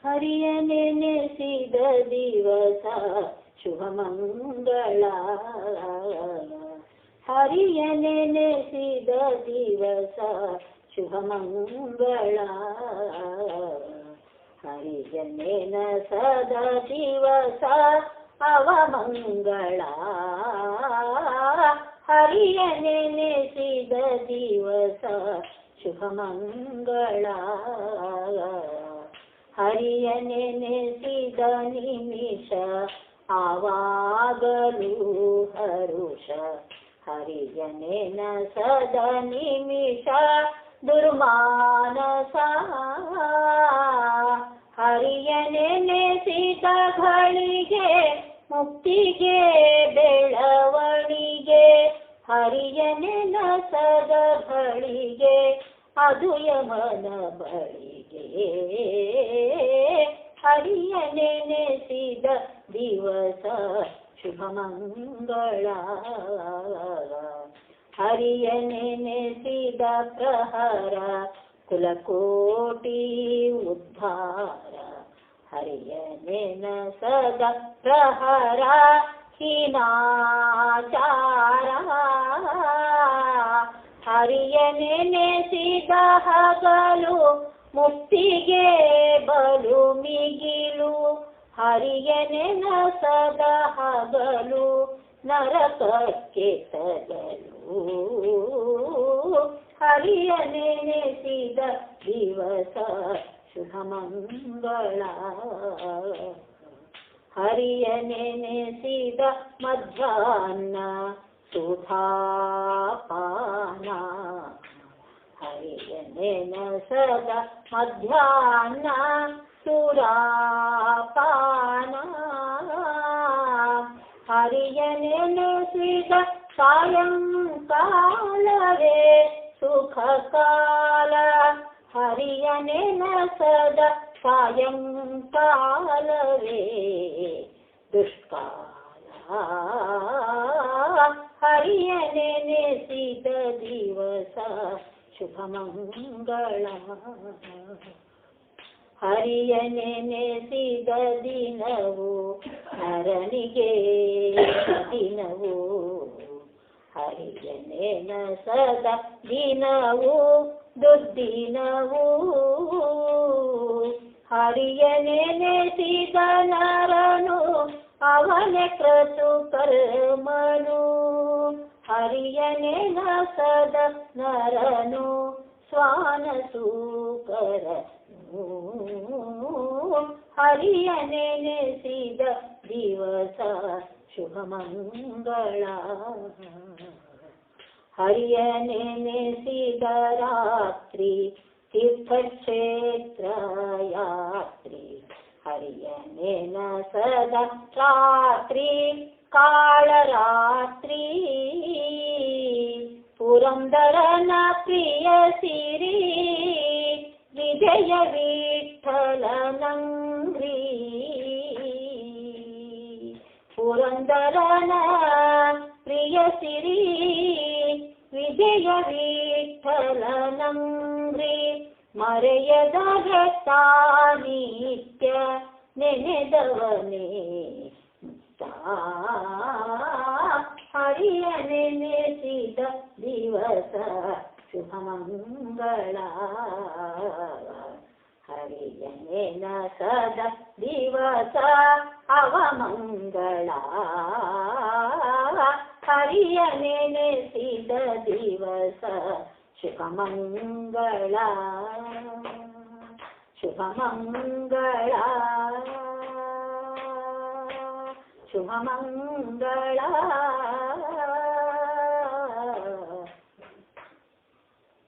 ಹರಿಯ ನೆನೆಸಿದ ದಿವಸ ಶುಭ ಮಂಗಳ. ಹರಿಯ ನೆನೆಸಿದ ದಿವಸ ಶುಭ ಮಂಗಳ. ಹರಿಯ ನೆನೆಸದ ದಿವಸ ಅವಮಂಗಳ. ಹರಿಯ ನೆನೆಸಿದ ದಿವಸ ಶುಭ ಮಂಗಳ. ಹರಿಯ ನೆನೆಸಿದ ನಿಮಿಷ ಆವಾಗಲೂ ಹರುಷ. ಹರಿಯ ನೆನೆಸದ ನಿಮಿಷ ದುರ್ಮಾನಸ. ಹರಿಯ ನೆನೆಸಿದ ಘಳಿಗೆ ಮುಕ್ತಿಗೆ ಬೆಳವಣಿಗೆ. ಹರಿಯ ನೆನೆಸದ ಘಳಿಗೆ ಅದು ಯಮನ ಬಳಿಗೆ. ಹರಿಯ ನೆನೆಸಿದ ದಿವಸ ಶುಭ ಮಂಗಳ. ಹರಿಯ ನೆನೆಸಿದ ಪ್ರಹರ ಕುಲಕೋಟಿ ಉದ್ಧಾರ. ಹರಿಯ ನೆನೆಸದ ಪ್ರಹರ ಹೀನಾಚಾರ. ಹರಿಯ ನೆನೆಸಿದ ಹಗಲು ಮುಕ್ತಿಗೆ ಬಲು ಮಿಗಿಲು. ಹರಿಯ ನೆನೆಸದ ಹಗಲು ನರಕಕ್ಕೆ ತಗಲು. ಹರಿಯ ನೆನೆಸಿದ ದಿವಸ ಶುಭ ಮಂಗಳ. ಹರಿಯ ನೆನೆಸಿದ ಮಧ್ಯಾಹ್ನ ಸುಧಾಪಾನ. ಹರಿಯ ನೆನೆಸದ ಮಧ್ಯಾಹ್ನ ಸುರಾಪಾನ. ಹರಿಯ ನೆನೆಸಿದ ಸಾಯಂಕಾಲವೇ ಸುಖ ಕಾಲ. ಹರಿಯ ನೆನೆಸದ ಸಾಯಂಕಾಲವೇ ದುಷ್ಕಾಲ. ಹರಿಯ ನೆನೆಸಿದ ದಿವಸ ಶುಭ ಮಂಗಳ. ಹರಿಯ ನೆನೆಸಿದ ದಿನವು ನರನಿಗೆ ದಿನವು. ಹರಿಯ ನೆನೆಸದ ದಿನವು ದುರ್ದಿನವು. ಹರಿಯ ನೆನೆಸಿದ ನರನು ಅವನೇ ಕ್ರತು ಕರ್ಮನು. ಹರಿಯ ನೆನೆಸದ ನರನು ಸ್ವಾನ ಸೂಕರನು. ಹರಿಯ ನೆನೆಸಿದ ದಿವಸ ಶುಭ ಮಂಗಳ. ಹರಿಯ ನೆನೆಸಿದ ರಾತ್ರಿ ತೀರ್ಥಕ್ಷೇತ್ರ ಯಾತ್ರಿ. ಹರಿಯ ನೆನೆಸದ ರಾತ್ರಿ ಕಾಳರಾತ್ರಿ. ಪುರಂದರನ ಪ್ರಿಯ ಸಿರಿ ವಿಜಯ ವಿಠಲನಂಗ್ರಿ. ಪುರಂದರನ ಪ್ರಿಯ ಸಿರಿ ವಿಜಯ ವಿಠಲನಂಗ್ರಿ. ಮರೆಯದ ನಿತ್ಯ ನೆನೆದವನೇ ಹರಿಯ ನೆನೆಸಿದ ದಿವಸ ಶುಭ ಮಂಗಳ. ಹರಿಯ ನೆನೆಸದ ದಿವಸ ಅವಮಂಗಳ. ಹರಿಯ ನೆನೆಸಿದ ದಿವಸ ಶುಭ ಮಂಗಳ. ಶುಭ ಮಂಗಳ. ಶುಭ ಮಂಗಳ.